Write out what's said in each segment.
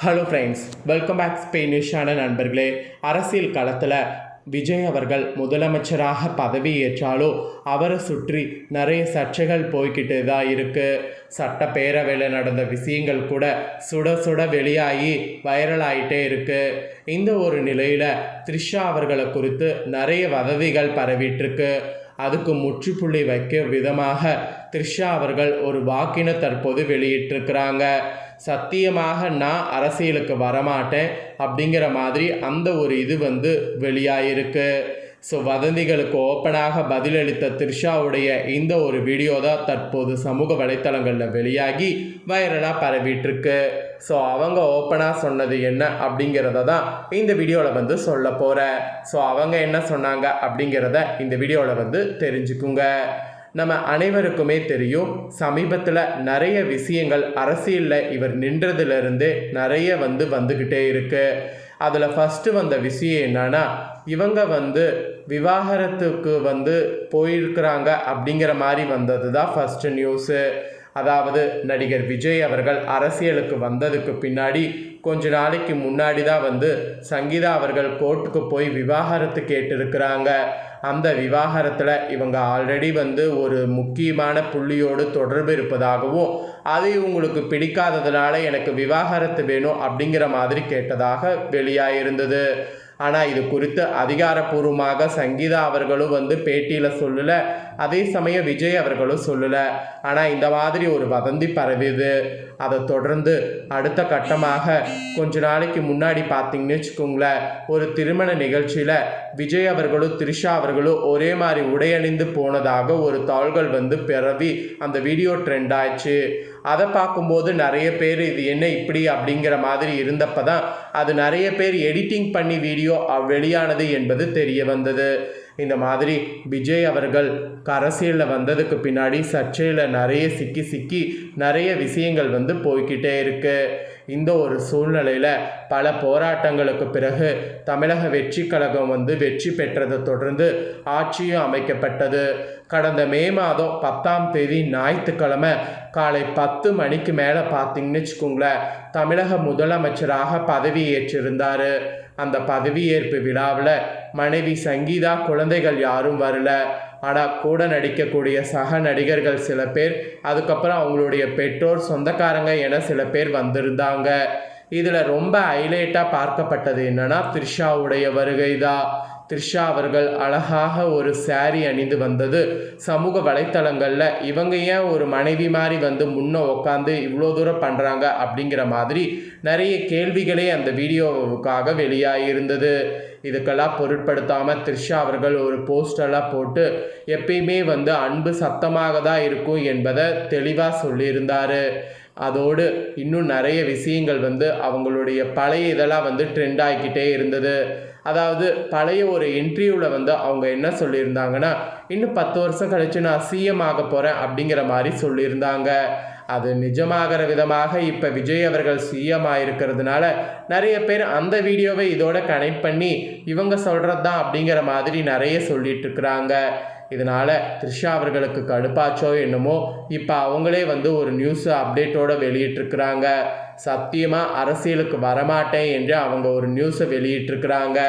Hello friends, welcome back ஸ்பெயினிஷான நண்பர்களே. அரசியல் களத்தில் விஜய் அவர்கள் முதலமைச்சராக பதவி ஏற்றாலோ அவரை சுற்றி நிறைய சர்ச்சைகள் போய்கிட்டு தான் இருக்குது. சட்டப்பேரவையில் நடந்த விஷயங்கள் கூட சுட சுட வெளியாகி வைரல் ஆகிட்டே இருக்குது. இந்த ஒரு நிலையில் த்ரிஷா அவர்களை குறித்து நிறைய வதந்திகள் பரவிட்டுருக்கு. அதுக்கு முற்றுப்புள்ளி வைக்க விதமாக த்ரிஷா அவர்கள் ஒரு வாக்கினை தற்போது வெளியிட்டிருக்கிறாங்க. சத்தியமாக நான் அரசியலுக்கு வரமாட்டேன் அப்படிங்கிற மாதிரி அந்த ஒரு இது வெளியாகிருக்கு. ஸோ வதந்திகளுக்கு ஓப்பனாக பதிலளித்த த்ரிஷாவுடைய இந்த ஒரு வீடியோ தான் தற்போது சமூக வலைத்தளங்களில் வெளியாகி வைரலாக பரவிட்டுருக்கு. ஸோ அவங்க ஓப்பனாக சொன்னது என்ன அப்படிங்கிறத தான் இந்த வீடியோவில் சொல்ல போகிறேன். ஸோ அவங்க என்ன சொன்னாங்க அப்படிங்கிறத இந்த வீடியோவில் தெரிஞ்சுக்குங்க. நம்ம அனைவருக்குமே தெரியும், சமீபத்தில் நிறைய விஷயங்கள் அரசியலில் இவர் நின்றதுலேருந்து நிறைய வந்துக்கிட்டே இருக்கு. அதில் ஃபஸ்ட்டு வந்த விஷயம் என்னன்னா, இவங்க விவாகரத்துக்கு போயிருக்கிறாங்க அப்படிங்கிற மாதிரி வந்தது தான் ஃபஸ்ட்டு நியூஸு. அதாவது நடிகர் விஜய் அவர்கள் அரசியலுக்கு வந்ததுக்கு பின்னாடி கொஞ்ச நாளைக்கு முன்னாடி தான் சங்கீதா அவர்கள் கோர்ட்டுக்கு போய் விவாகரத்து கேட்டிருக்கிறாங்க. அந்த விவாகரத்தில் இவங்க ஆல்ரெடி ஒரு முக்கியமான புள்ளியோடு தொடர்பு இருப்பதாகவும், அது இவங்களுக்கு பிடிக்காததுனால எனக்கு விவாகரத்து வேணும் அப்படிங்கிற மாதிரி கேட்டதாக வெளியாகிருந்தது. ஆனால் இது குறித்து அதிகாரப்பூர்வமாக சங்கீதா அவர்களும் பேட்டியில் சொல்லலை, அதே சமயம் விஜய் அவர்களும் சொல்லலை. ஆனால் இந்த மாதிரி ஒரு வதந்தி பரவிது. அதை தொடர்ந்து அடுத்த கட்டமாக கொஞ்ச நாளைக்கு முன்னாடி பார்த்தீங்கன்னு வச்சுக்கோங்களேன், ஒரு திருமண நிகழ்ச்சியில் விஜய் அவர்களும் த்ரிஷா அவர்களும் ஒரே மாதிரி உடையணிந்து போனதாக ஒரு தாள்கள் பரவி அந்த வீடியோ ட்ரெண்ட் ஆயிடுச்சு. அதை பார்க்கும்போது நிறைய பேர் இது என்ன இப்படி அப்படிங்கிற மாதிரி இருந்தப்போ தான் அது நிறைய பேர் எடிட்டிங் பண்ணி வீடியோ வெளியானது என்பது தெரிய வந்தது. இந்த மாதிரி விஜய் அவர்கள் அரசியலில் வந்ததுக்கு பின்னாடி சர்ச்சையில் நிறைய சிக்கி நிறைய விஷயங்கள் போய்கிட்டே இருக்கு. இந்த ஒரு சூழ்நிலையில் பல போராட்டங்களுக்கு பிறகு தமிழக வெற்றி கழகம் வெற்றி பெற்றதை தொடர்ந்து ஆட்சியும் அமைக்கப்பட்டது. கடந்த மே மாதம் 10ஆம் தேதி ஞாயிற்றுக்கிழமை காலை 10 மணிக்கு மேலே பார்த்தீங்கன்னு வச்சுக்கோங்களேன், தமிழக முதலமைச்சராக பதவி ஏற்றிருந்தார். அந்த பதவியேற்பு விழாவில் மனைவி சங்கீதா, குழந்தைகள் யாரும் வரல. ஆனால் கூட நடிக்கக்கூடிய சக நடிகர்கள் சில பேர், அதுக்கப்புறம் அவங்களுடைய பெற்றோர், சொந்தக்காரங்க என சில பேர் வந்திருந்தாங்க. இதில் ரொம்ப ஹைலைட்டாக பார்க்கப்பட்டது என்னன்னா, த்ரிஷாவுடைய வருகை தான். த்ரிஷா அவர்கள் அழகாக ஒரு சாரி அணிந்து வந்தது சமூக வலைத்தளங்களில் இவங்க ஏன் ஒரு மனைவி மாதிரி முன்ன உட்காந்து இவ்வளோ தூரம் பண்ணுறாங்க அப்படிங்கிற மாதிரி நிறைய கேள்விகளே அந்த வீடியோவுக்காக வெளியாகியிருந்தது. இதுக்கெல்லாம் பொருட்படுத்தாமல் த்ரிஷா அவர்கள் ஒரு போஸ்டெல்லாம் போட்டு எப்பயுமே அன்பு சத்தமாக தான் இருக்கும் என்பதை தெளிவாக சொல்லியிருந்தார். அதோடு இன்னும் நிறைய விஷயங்கள் அவங்களுடைய பழைய இதெல்லாம் ட்ரெண்ட் ஆகிக்கிட்டே இருந்தது. அதாவது பழைய ஒரு இன்டர்வியூவில் அவங்க என்ன சொல்லியிருந்தாங்கன்னா, இன்னும் 10 வருஷம் கழித்து நான் சிஎம் ஆக போகிறேன் அப்படிங்கிற மாதிரி சொல்லியிருந்தாங்க. அது நிஜமாகிற விதமாக இப்போ விஜய் அவர்கள் சிஎம் ஆகிருக்கிறதுனால நிறைய பேர் அந்த வீடியோவை இதோட கனெக்ட் பண்ணி இவங்க சொல்கிறது தான் அப்படிங்கிற மாதிரி நிறைய சொல்லிட்டு இருக்கிறாங்க. இதனால் த்ரிஷா அவர்களுக்கு கடுப்பாச்சோ என்னமோ இப்போ அவங்களே ஒரு நியூஸ் அப்டேட்டோடு வெளியிட்டிருக்கிறாங்க. சத்தியமாக அரசியலுக்கு வரமாட்டேன் என்று அவங்க ஒரு நியூஸை வெளியிட்டிருக்கிறாங்க.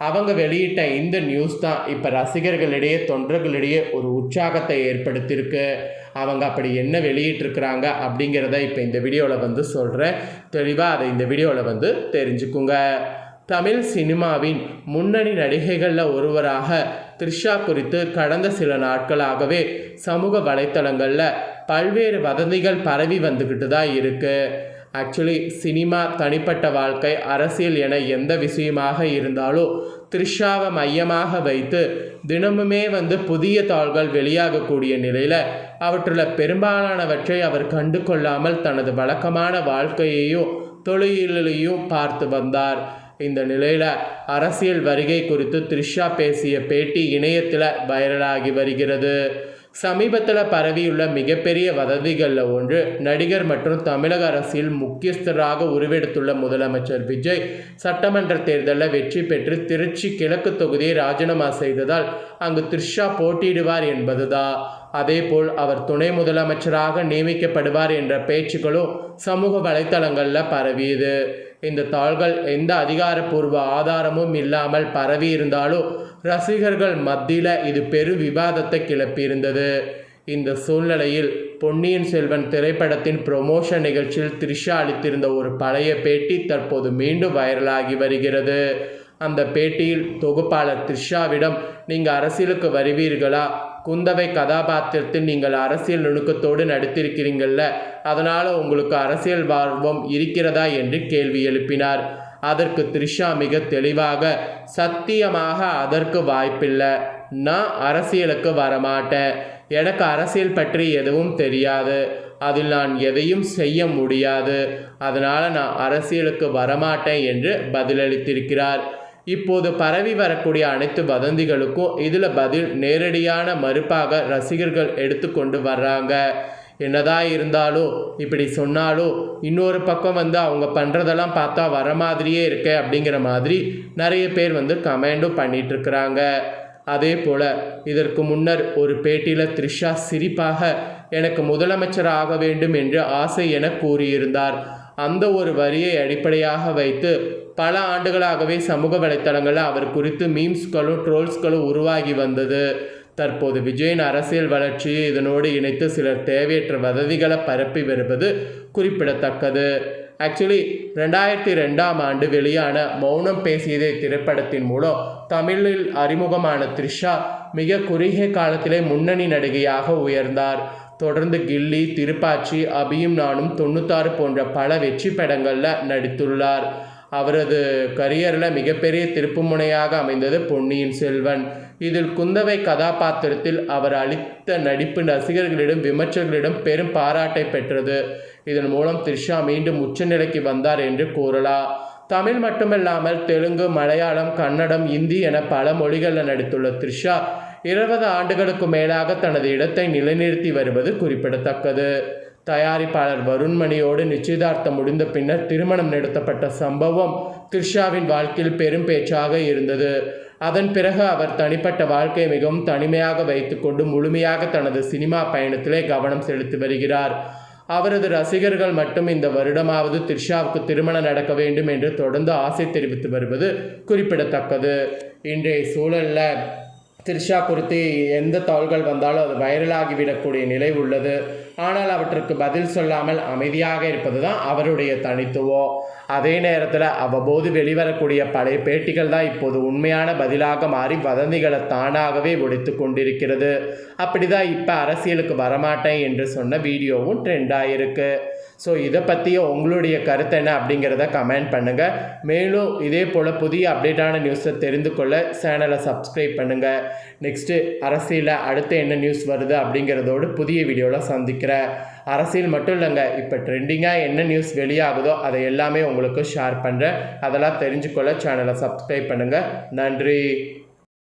அவங்க வெளியிட்ட இந்த நியூஸ் தான் இப்போ ரசிகர்களிடையே, தொண்டர்களிடையே ஒரு உற்சாகத்தை ஏற்படுத்தியிருக்கு. அவங்க அப்படி என்ன வெளியிட்டிருக்கிறாங்க அப்படிங்கிறத இப்போ இந்த வீடியோவில் சொல்கிறேன். தெளிவாக அதை இந்த வீடியோவில் தெரிஞ்சுக்குங்க. தமிழ் சினிமாவின் முன்னணி நடிகைகளில் ஒருவராக த்ரிஷா குறித்து கடந்த சில நாட்களாகவே சமூக வலைத்தளங்களில் பல்வேறு வதந்திகள் பரவி வந்துக்கிட்டு தான் இருக்குது. ஆக்சுவலி சினிமா, தனிப்பட்ட வாழ்க்கை, அரசியல் என எந்த விஷயமாக இருந்தாலும் த்ரிஷாவை மையமாக வைத்து தினமுமே புதிய தாள்கள் வெளியாகக்கூடிய நிலையில் அவற்றில் பெரும்பாலானவற்றை அவர் கண்டு கொள்ளாமல் தனது வழக்கமான வாழ்க்கையையும் தொழிலையும் பார்த்து வந்தார். இந்த நிலையில் அரசியல் வருகை குறித்து த்ரிஷா பேசிய பேட்டி இணையத்தில் வைரலாகி வருகிறது. சமீபத்தில் பரவியுள்ள மிகப்பெரிய வதந்திகளில் ஒன்று, நடிகர் மற்றும் தமிழக அரசியல் முக்கியஸ்தராக உருவெடுத்துள்ள முதலமைச்சர் விஜய் சட்டமன்ற தேர்தலில் வெற்றி பெற்று திருச்சி கிழக்கு தொகுதியை ராஜினாமா செய்ததால் அங்கு த்ரிஷா போட்டியிடுவார் என்பதுதான். அதேபோல் அவர் துணை முதலமைச்சராக நியமிக்கப்படுவார் என்ற பேச்சுக்களும் சமூக வலைத்தளங்களில் பரவியது. இந்த தாள்கள் எந்த அதிகாரப்பூர்வ ஆதாரமும் இல்லாமல் பரவி இருந்தாலும் ரசிகர்கள் மத்தியில் இது பெரு விவாதத்தை கிளப்பியிருந்தது. இந்த சூழ்நிலையில் பொன்னியின் செல்வன் திரைப்படத்தின் ப்ரொமோஷன் நிகழ்ச்சியில் த்ரிஷா அளித்திருந்த ஒரு பழைய பேட்டி தற்போது மீண்டும் வைரலாகி வருகிறது. அந்த பேட்டியில் தொகுப்பாளர் த்ரிஷாவிடம், நீங்கள் அரசியலுக்கு வருவீர்களா? குந்தவை கதாபாத்திரத்தில் நீங்கள் அரசியல் நுணுக்கத்தோடு நடித்திருக்கிறீங்கள்ல, அதனால் உங்களுக்கு அரசியல் ஆர்வம் இருக்கிறதா என்று கேள்வி எழுப்பினார். அதற்கு த்ரிஷா மிக தெளிவாக, சத்தியமாக அதற்கு வாய்ப்பில்லை, நான் அரசியலுக்கு வரமாட்டேன், எனக்கு அரசியல் பற்றி எதுவும் தெரியாது, அதில் நான் எதையும் செய்ய முடியாது, அதனால் நான் அரசியலுக்கு வரமாட்டேன் என்று பதிலளித்திருக்கிறார். இப்போது பரவி வரக்கூடிய அனைத்து வதந்திகளுக்கும் இதில் பதில் நேரடியான மறுப்பாக ரசிகர்கள் எடுத்துக்கொண்டு வர்றாங்க. என்னதான் இருந்தாலும் இப்படி சொன்னாலும் இன்னொரு பக்கம் அவங்க பண்ணுறதெல்லாம் பார்த்தா வர மாதிரியே இருக்கே அப்படிங்கிற மாதிரி நிறைய பேர் கமெண்டும் பண்ணிகிட்ருக்குறாங்க. அதே போல் இதற்கு முன்னர் ஒரு பேட்டியில் த்ரிஷா சிரிப்பாக, எனக்கு முதலமைச்சர் ஆக வேண்டும் என்று ஆசை என கூறியிருந்தார். அந்த ஒரு வரியை அடிப்படையாக வைத்து பல ஆண்டுகளாகவே சமூக வலைத்தளங்களில் அவர் குறித்து மீம்ஸ்களும் ட்ரோல்ஸ்களும் உருவாகி வந்தது. தற்போது விஜயின் அரசியல் வளர்ச்சியை இதனோடு இணைத்து சிலர் தேவையற்ற வதந்திகளை பரப்பி வருவது குறிப்பிடத்தக்கது. ஆக்சுவலி 2002ஆம் ஆண்டு வெளியான மௌனம் பேசியதே திரைப்படத்தின் மூலம் தமிழில் அறிமுகமான த்ரிஷா மிக குறுகிய காலத்திலே முன்னணி நடிகையாக உயர்ந்தார். தொடர்ந்து கில்லி, திருப்பாச்சி, அபியும் நானும், 96 போன்ற பல வெற்றி படங்களில் நடித்துள்ளார். அவரது கரியரில் மிகப்பெரிய திருப்புமுனையாக அமைந்தது பொன்னியின் செல்வன். இதில் குந்தவை கதாபாத்திரத்தில் அவர் அளித்த நடிப்பு ரசிகர்களிடம் விமர்சகர்களிடம் பெரும் பாராட்டை பெற்றது. இதன் மூலம் த்ரிஷா மீண்டும் உச்சநிலைக்கு வந்தார் என்று கூறலாம். தமிழ் மட்டுமல்லாமல் தெலுங்கு, மலையாளம், கன்னடம், இந்தி என பல மொழிகளில் நடித்துள்ள த்ரிஷா 20 ஆண்டுகளுக்கு மேலாக தனது இடத்தை நிலைநிறுத்தி வருவது குறிப்பிடத்தக்கது. தயாரிப்பாளர் வருண்மணியோடு நிச்சயதார்த்தம் முடிந்த பின்னர் திருமணம் நடத்தப்பட்ட சம்பவம் த்ரிஷாவின் வாழ்க்கையில் பெரும் பேச்சாக இருந்தது. அதன் பிறகு அவர் தனிப்பட்ட வாழ்க்கையை மிகவும் தனிமையாக வைத்துக்கொண்டு முழுமையாக தனது சினிமா பயணத்திலே கவனம் செலுத்தி வருகிறார். அவரது ரசிகர்கள் மட்டும் இந்த வருடமாவது த்ரிஷாவுக்கு திருமணம் நடக்க வேண்டும் என்று தொடர்ந்து ஆசை தெரிவித்து வருவது குறிப்பிடத்தக்கது. இன்றைய சூழலில் த்ரிஷா குறித்து எந்த தாள்கள் வந்தாலும் அது வைரலாகிவிடக்கூடிய நிலை உள்ளது. ஆனால் அவற்றுக்கு பதில் சொல்லாமல் அமைதியாக இருப்பது தான் அவருடைய தனித்துவம். அதே நேரத்தில் அவ்வப்போது வெளிவரக்கூடிய பழைய பேட்டிகள் தான் இப்போது உண்மையான பதிலாக மாறி வதந்திகளை தானாகவே ஒழித்து கொண்டிருக்கிறது. அப்படி தான் இப்போ அரசியலுக்கு வரமாட்டேன் என்று சொன்ன வீடியோவும் ட்ரெண்டாக இருக்குது. ஸோ இதை பற்றிய உங்களுடைய கருத்து என்ன அப்படிங்கிறத கமெண்ட் பண்ணுங்கள். மேலும் இதே போல் புதிய அப்டேட்டான நியூஸை தெரிந்து கொள்ள சேனலை சப்ஸ்கிரைப் பண்ணுங்கள். நெக்ஸ்ட்டு அரசியலில் அடுத்து என்ன நியூஸ் வருது அப்படிங்கிறதோடு புதிய வீடியோவில் சந்திக்கிறேன். அரசியல் மட்டும் இல்லைங்க, இப்போ ட்ரெண்டிங்காக என்ன நியூஸ் வெளியாகுதோ அதை எல்லாமே உங்களுக்கு ஷேர் பண்ணுறேன். அதெல்லாம் தெரிஞ்சுக்கொள்ள சேனலை சப்ஸ்கிரைப் பண்ணுங்கள். நன்றி.